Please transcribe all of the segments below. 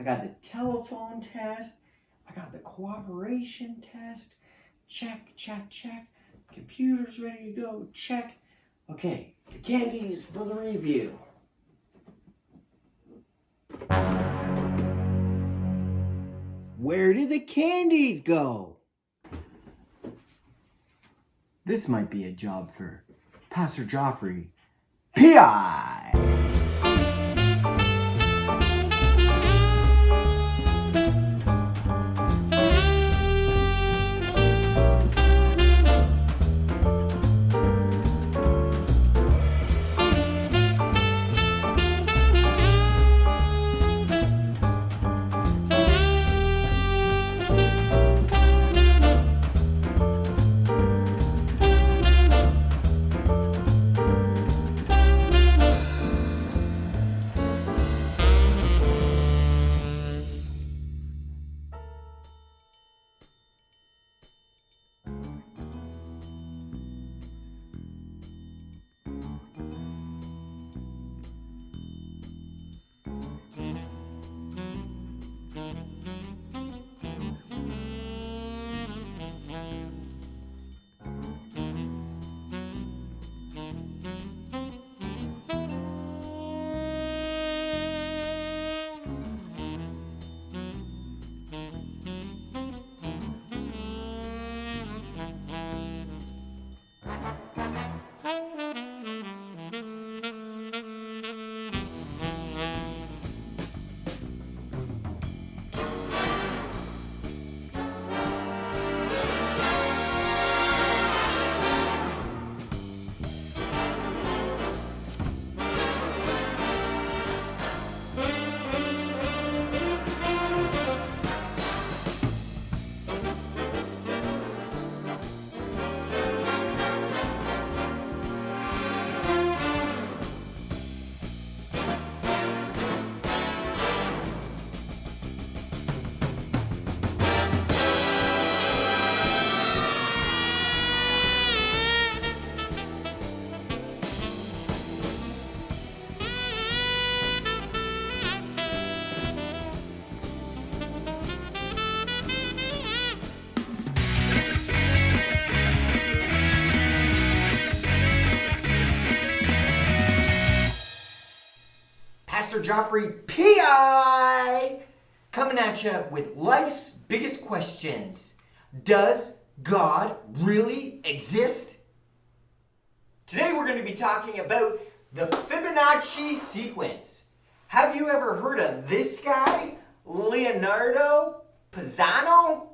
got the telephone test. I got the cooperation test. Check, check, check. Computer's ready to go. Check. Okay, the candies for the review. Where did the candies go? This might be a job for Pastor Geoffrey, P.I. Pastor Geoffrey, P.I. coming at you with life's biggest questions. Does God really exist? Today we're going to be talking about the Fibonacci sequence. Have you ever heard of this guy, Leonardo Pisano?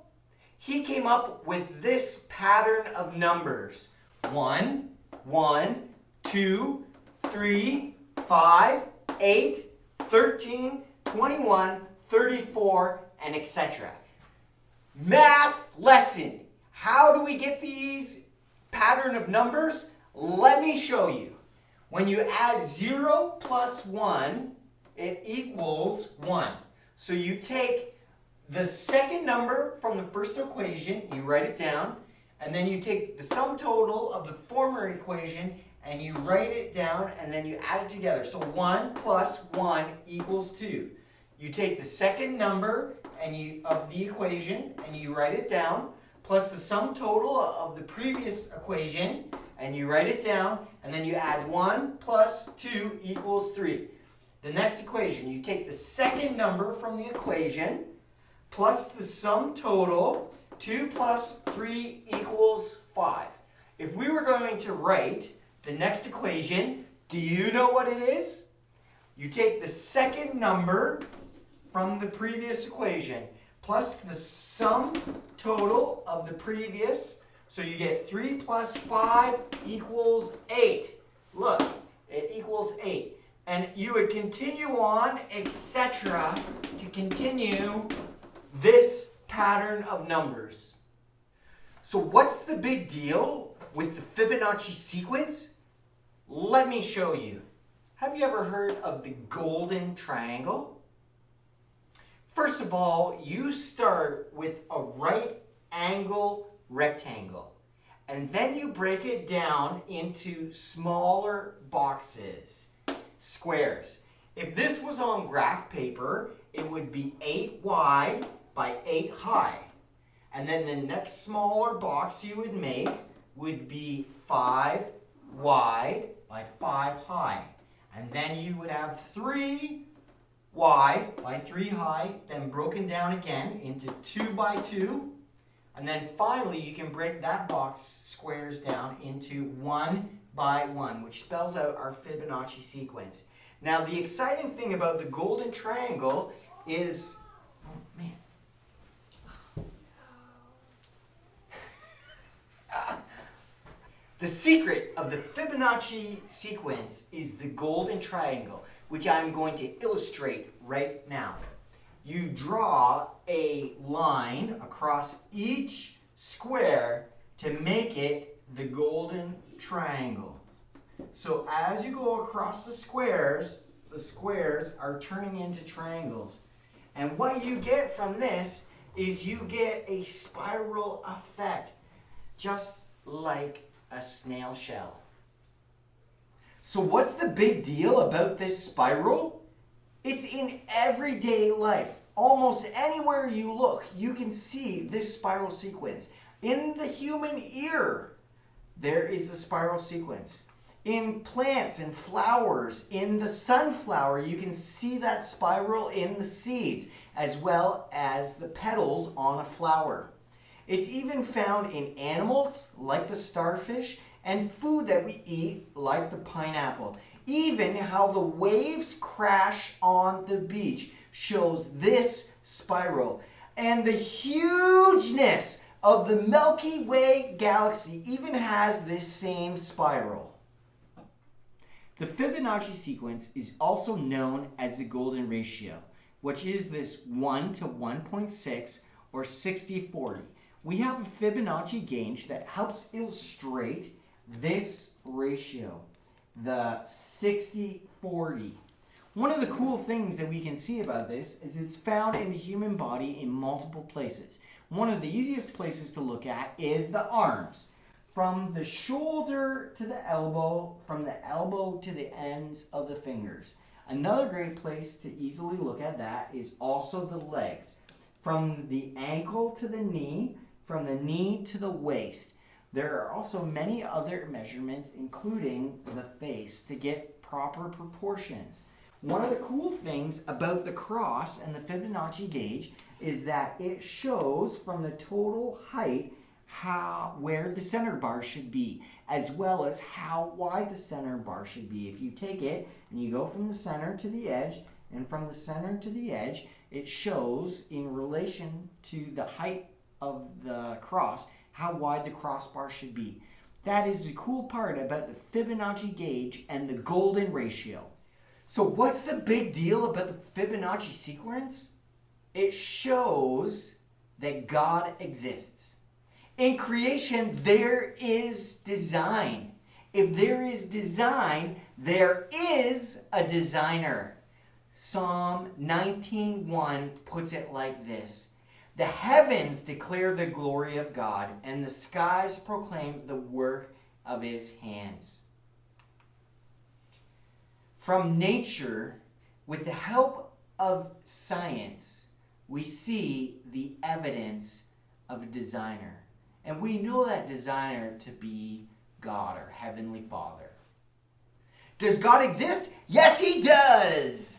He came up with this pattern of numbers. 1, 1, 2, 3, 5, 8, 13, 21, 34, and etc. Math lesson. How do we get these pattern of numbers? Let me show you. When you add 0 plus 1, it equals 1. So you take the second number from the first equation, you write it down, and then you take the sum total of the former equation and you write it down, and then you add it together. So 1 plus 1 equals 2. You take the second number of the equation, and you write it down, plus the sum total of the previous equation, and you write it down, and then you add 1 plus 2 equals 3. The next equation, you take the second number from the equation, plus the sum total, 2 plus 3 equals 5. If we were going to write the next equation, do you know what it is? You take the second number from the previous equation plus the sum total of the previous. So you get 3 plus 5 equals 8. Look, it equals 8. And you would continue on, etc., to continue this pattern of numbers. So what's the big deal with the Fibonacci sequence? Let me show you. Have you ever heard of the golden triangle? First of all, you start with a right angle rectangle, and then you break it down into smaller boxes, squares. If this was on graph paper it would be 8 wide by 8 high. And then the next smaller box you would make would be 5 wide by 5 high. And then you would have 3 wide by 3 high, then broken down again into 2 by 2. And then finally you can break that box squares down into 1 by 1, which spells out our Fibonacci sequence. Now the exciting thing about the golden triangle is, oh man. The secret of the Fibonacci sequence is the golden triangle, which I'm going to illustrate right now. You draw a line across each square to make it the golden triangle. So as you go across the squares are turning into triangles. And what you get from this is you get a spiral effect, just like a snail shell. So what's the big deal about this spiral? It's in everyday life. Almost anywhere you look, you can see this spiral sequence. In the human ear, there is a spiral sequence. In plants and flowers, in the sunflower, you can see that spiral in the seeds, as well as the petals on a flower. It's even found in animals, like the starfish, and food that we eat, like the pineapple. Even how the waves crash on the beach shows this spiral. And the hugeness of the Milky Way galaxy even has this same spiral. The Fibonacci sequence is also known as the golden ratio, which is this 1 to 1.6 or 60-40. We have a Fibonacci gauge that helps illustrate this ratio, the 60-40. One of the cool things that we can see about this is it's found in the human body in multiple places. One of the easiest places to look at is the arms. From the shoulder to the elbow, from the elbow to the ends of the fingers. Another great place to easily look at that is also the legs. From the ankle to the knee, from the knee to the waist. There are also many other measurements, including the face, to get proper proportions. One of the cool things about the cross and the Fibonacci gauge is that it shows from the total height where the center bar should be, as well as how wide the center bar should be. If you take it and you go from the center to the edge, and from the center to the edge, it shows in relation to the height of the cross, how wide the crossbar should be. That is the cool part about the Fibonacci gauge and the golden ratio. So what's the big deal about the Fibonacci sequence? It shows that God exists. In creation, there is design. If there is design, there is a designer. Psalm 19:1 puts it like this. The heavens declare the glory of God, and the skies proclaim the work of his hands. From nature, with the help of science, we see the evidence of a designer. And we know that designer to be God, our Heavenly Father. Does God exist? Yes, he does!